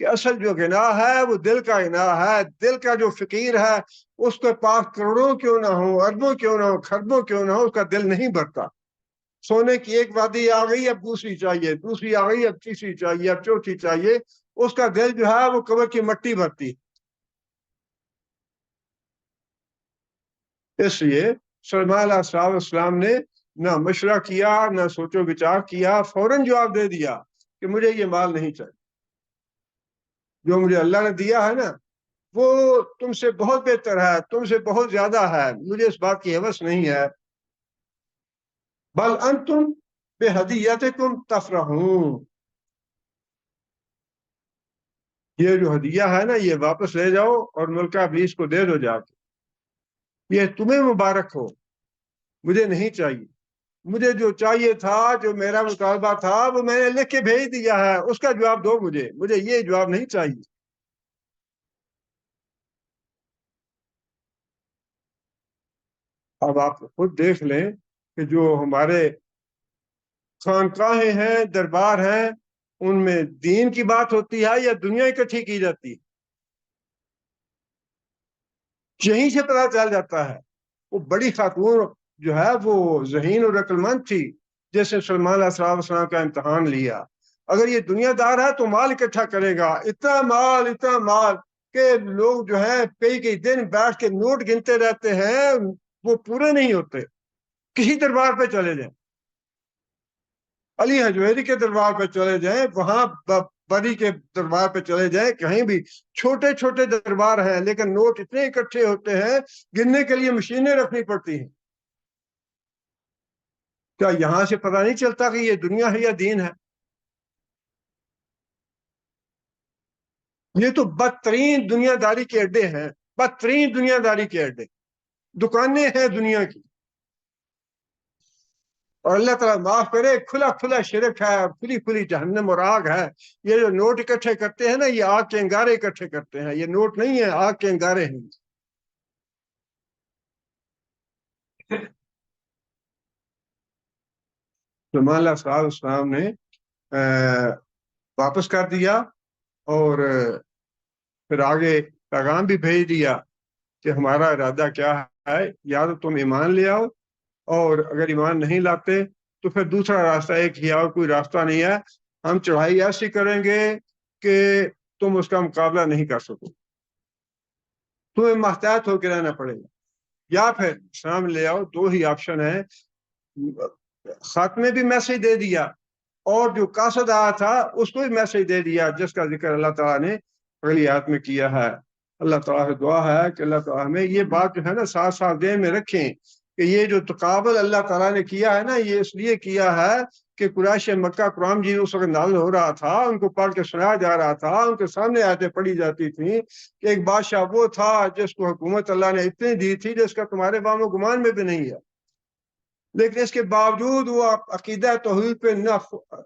کہ اصل جو غنا ہے وہ دل کا غنا ہے. دل کا جو فقیر ہے اس کے پاس کروڑوں کیوں نہ ہو، اربوں کیوں نہ ہو، خربوں کیوں نہ ہو، اس کا دل نہیں بھرتا. سونے کی ایک وادی آ گئی، اب دوسری چاہیے، دوسری آ گئی، اب تیسری چاہیے، اب چوتھی چاہیے. اس کا دل جو ہے وہ قبر کی مٹی بھرتی. اس لیے سلیمان علیہ السلام نے نہ مشورہ کیا، نہ سوچ و بچار کیا، فوراً جواب دے دیا کہ مجھے یہ مال نہیں چاہیے. جو مجھے اللہ نے دیا ہے نا وہ تم سے بہت بہتر ہے، تم سے بہت زیادہ ہے، مجھے اس بات کی ہوس نہیں ہے. بل انتم بہدیتکم تفرحون. یہ جو ہدیہ ہے نا یہ واپس لے جاؤ اور ملکہ ابلیس کو دے دو جا کے. یہ تمہیں مبارک ہو، مجھے نہیں چاہیے. مجھے جو چاہیے تھا، جو میرا مطالبہ تھا وہ میں نے لکھ کے بھیج دیا ہے، اس کا جواب دو مجھے یہ جواب نہیں چاہیے. اب آپ خود دیکھ لیں کہ جو ہمارے خانقاہیں ہیں، دربار ہیں، ان میں دین کی بات ہوتی ہے یا دنیا اکٹھی کی جاتی ہے؟ یہیں سے پتہ چل جاتا ہے. وہ بڑی خاتون جو ہے وہ ذہین اور عقل مند تھی جیسے سلمان علیہ السلام کا امتحان لیا. اگر یہ دنیا دار ہے تو مال اکٹھا کرے گا، اتنا مال کہ لوگ جو ہے کئی دن بیٹھ کے نوٹ گنتے رہتے ہیں، وہ پورے نہیں ہوتے. کسی دربار پہ چلے جائیں، علی حجویری کے دربار پہ چلے جائیں، وہاں بری کے دربار پہ چلے جائیں، کہیں بھی چھوٹے چھوٹے دربار ہیں لیکن نوٹ اتنے اکٹھے ہوتے ہیں گننے کے لیے مشینیں رکھنی پڑتی ہیں. کیا یہاں سے پتہ نہیں چلتا کہ یہ دنیا ہے یا دین ہے؟ یہ تو بدترین دنیا داری کے اڈے ہیں، بدترین دنیا داری کے اڈے، دکانیں ہیں دنیا کی. اور اللہ تعالیٰ معاف کرے، کھلا کھلا شرک ہے، کھلی کھلی جہنم اور آگ ہے. یہ جو نوٹ اکٹھے کرتے ہیں نا یہ آگ کے انگارے اکٹھے کرتے ہیں، یہ نوٹ نہیں ہے، آگ کے انگارے ہیں. سلیمان علیہ السلام نے واپس کر دیا اور پھر آگے پیغام بھی بھیج دیا کہ ہمارا ارادہ کیا ہے. یا تو تم ایمان لے آؤ، اور اگر ایمان نہیں لاتے تو پھر دوسرا راستہ ایک ہی، اور کوئی راستہ نہیں ہے. ہم چڑھائی ایسی کریں گے کہ تم اس کا مقابلہ نہیں کر سکو، تمہیں محتاط ہو کے رہنا پڑے گا. یا پھر اسلام لے آؤ. دو ہی آپشن ہے. خط میں بھی میسج دے دیا اور جو قاصد آیا تھا اس کو بھی میسج دے دیا جس کا ذکر اللہ تعالیٰ نے اگلی آیت میں کیا ہے. اللہ تعالیٰ سے دعا ہے کہ اللہ تعالیٰ ہمیں یہ بات جو ہے نا ساتھ ساتھ ذہن میں رکھیں کہ یہ جو تقابل اللہ تعالیٰ نے کیا ہے نا یہ اس لیے کیا ہے کہ قریش مکہ قرآن جی اس وقت نازل ہو رہا تھا، ان کو پڑھ کے سنایا جا رہا تھا، ان کے سامنے آیتیں پڑھی جاتی تھیں کہ ایک بادشاہ وہ تھا جس کو حکومت اللہ نے اتنی دی تھی جس کا تمہارے وام و گمان میں بھی نہیں ہے. لیکن اس کے باوجود وہ عقیدہ توحید پہ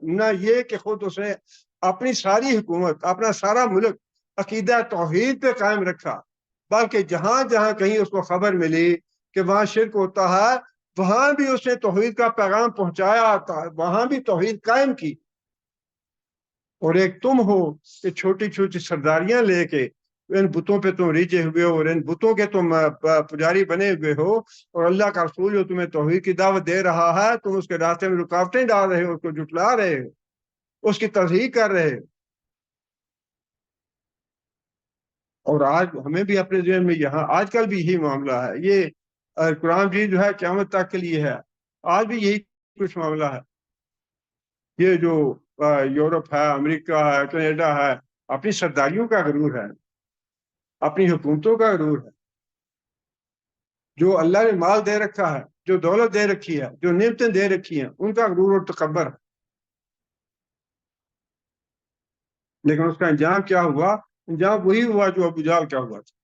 نہ یہ کہ خود اس نے اپنی ساری حکومت، اپنا سارا ملک عقیدہ توحید پہ قائم رکھا، بلکہ جہاں جہاں کہیں اس کو خبر ملی کہ وہاں شرک ہوتا ہے وہاں بھی اس نے توحید کا پیغام پہنچایا، وہاں بھی توحید قائم کی. اور ایک تم ہو کہ چھوٹی چھوٹی سرداریاں لے کے ان بتوں پہ تم ریجے ہوئے ہو اور ان بتوں کے تم پجاری بنے ہوئے ہو، اور اللہ کا رسول جو تمہیں توحید کی دعوت دے رہا ہے تم اس کے راستے میں رکاوٹیں ڈال رہے ہو، اس کو جھٹلا رہے ہو، اس کی تصحیح کر رہے ہو. اور آج ہمیں بھی اپنے ذہن میں یہاں آج کل بھی یہی معاملہ ہے. یہ قرآن بھی جو ہے قیامت تک کے لیے ہے، آج بھی یہی کچھ معاملہ ہے. یہ جو یورپ ہے، امریکہ ہے، کینیڈا ہے، اپنی سرداریوں کا غرور ہے، اپنی حکومتوں کا غرور ہے. جو اللہ نے مال دے رکھا ہے، جو دولت دے رکھی ہے، جو نعمتیں دے رکھی ہیں، ان کا غرور اور تکبر ہے. لیکن اس کا انجام کیا ہوا؟ انجام وہی ہوا جو ابو جہل کا ہوا تھا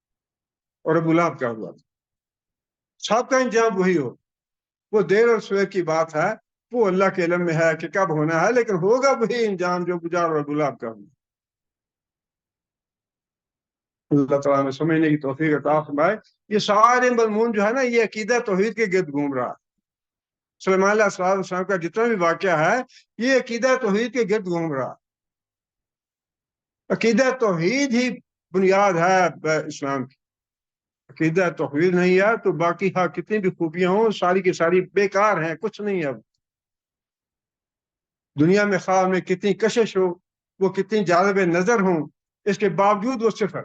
اور ابو لہب کا ہوا تھا. سب کا انجام وہی ہو. وہ دیر اور سویر کی بات ہے، وہ اللہ کے علم میں ہے کہ کب ہونا ہے، لیکن ہوگا وہی انجام جو ابو جہل اور ابو لہب کا ہوا. اللہ تعالیٰ میں سمجھنے کی توفیق عطا فرمائے. یہ سارے مضمون جو ہے نا یہ عقیدہ توحید کے گرد گھوم رہا. سلیمان علیہ السلام کا جتنا بھی واقعہ ہے یہ عقیدہ توحید کے گرد گھوم رہا. عقیدہ توحید ہی بنیاد ہے اسلام کی. عقیدہ توحید نہیں ہے تو باقی ہاں کتنی بھی خوبیاں ہوں ساری کی ساری بیکار ہیں, کچھ نہیں ہے. اب دنیا میں خواہ میں کتنی کشش ہو, وہ کتنی جالب نظر ہوں, اس کے باوجود وہ صفر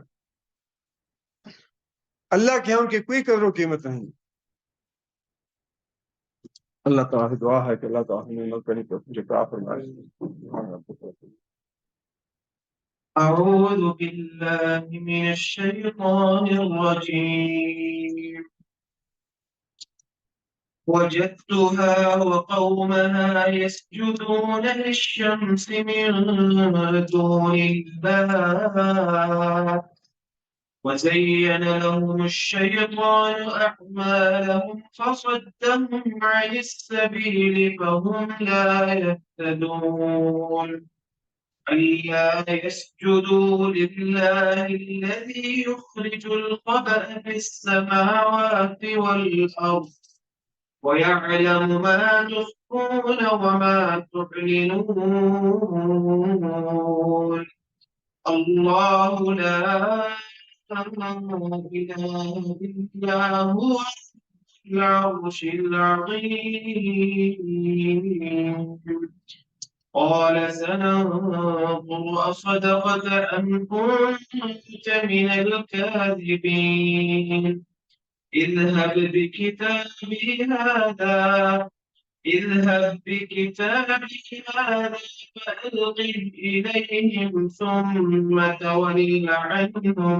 اللہ کے ان کی کوئی قدر و قیمت نہیں. اللہ تعالیٰ سے دعا ہے کہ اللہ تعالیٰ مجھے عطا فرمائے. أعوذ بالله من الشيطان الرجيم. وجدتها وقومها يسجدون للشمس من دون الله وزين لهم الشيطان أعمالهم فصدهم عن السبيل فهم لا يهتدون. ألا يسجدوا لله الذي يخرج الخبأ في السماوات والأرض ويعلم ما تخفون وما تعلنون. الله لا إله إلا هو العرش العظيم. قال سننظر أصدقت أم كنت من الكاذبين. اذهب بكتابي هذا فألقه إليهم ثم تول عنهم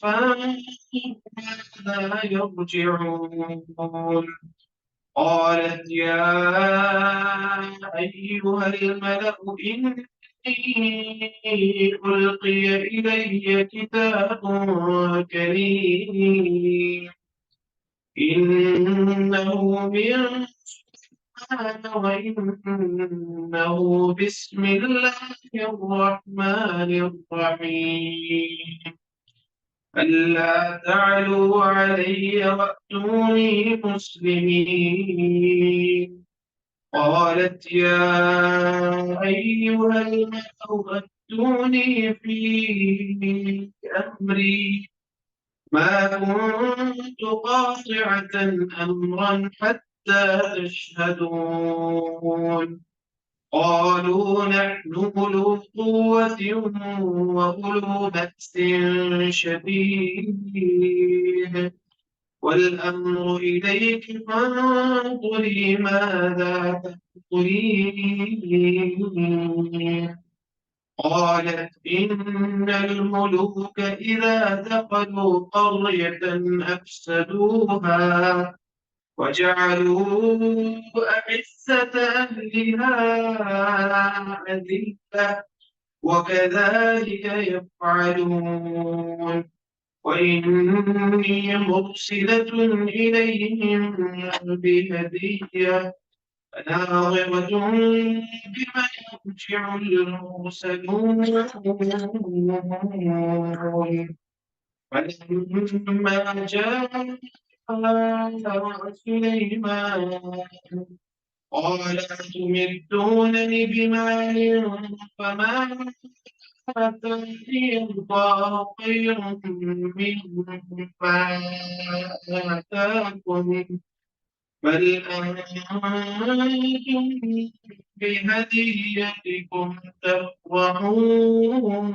فماذا يرجعون. قالت يا أيها الملأ إني ألقي إلي كتاب كريم إنه من سليمان وإنه بسم الله الرحمن الرحيم. ألا تعلوا علي وأتوني مسلمين. قالت يا أيها الملأ أتوني في أمري ما كنت قاطعة أمرا حتى تشهدون. قالوا نحن أولو قوة وأولو بأس شديد والأمر إليك فانظري ماذا تأمرين. قالت إن الملوك إذا دخلوا قرية أفسدوها وجعلوا أعزة أهلها أذلة وكذلك يفعلون. وإني مرسلة إليهم بهدية فناظرة بما يرجع المرسلون. فلما جاء سليمان قال أتمدونني بمال فما آتاني الله خير مما آتاكم بل أنتم بهديتكم تفرحون.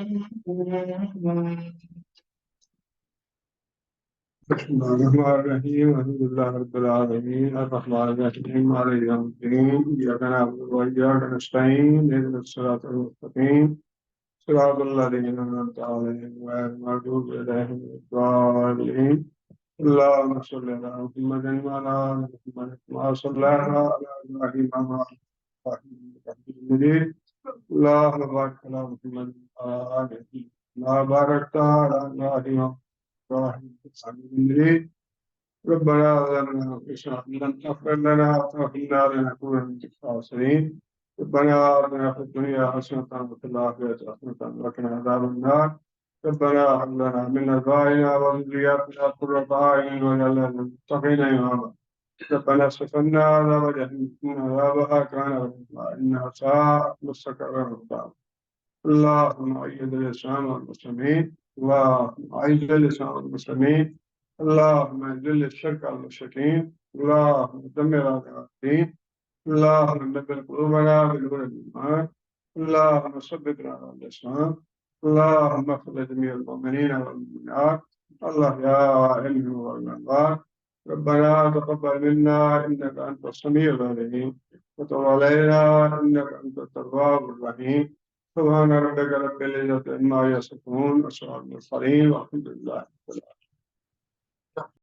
بسم الله الرحمن الرحيم الحمد لله رب العالمين الرحمن الرحيم مالك يوم الدين إياك نعبد وإياك نستعين اهدنا الصراط المستقيم صراط الذين أنعمت عليهم غير المغضوب عليهم ولا الضالين. اللهم صل على محمد وعلى آل محمد كما صليت على إبراهيم وعلى آل إبراهيم إنك حميد مجيد. اللهم بارك على محمد وعلى آل محمد كما باركت على إبراهيم ربنا ظلمنا انفسنا ان لم تغفر لنا وترحمنا لنكونن من الخاسرين. ربنا آتنا في الدنيا حسنة وفي الآخرة حسنة وقنا عذاب النار. ربنا هب لنا من أزواجنا وذرياتنا قرة أعين واجعلنا للمتقين إماما. ربنا اصرف عنا عذاب جهنم إن عذابها كان غراما إنها ساءت مستقرا مقاما اللهم أيد الإسلام والمسلمين اللهم أعز الإسلام والمسلمين اللهم أذل الشرك والمشركين اللهم دمر أعداء الدين اللهم نبل قلوبنا بنور الإيمان اللهم ثبتنا على الإسلام اللهم اغفر لجميع المؤمنين والمؤمنات الله يا علم والغفار ربنا تقبل منا إنك أنت السميع العليم وتب علينا إنك أنت التواب الرحيم سبحان ربك رب العزة عما يصفون وسلام على المرسلين والحمد لله رب العالمين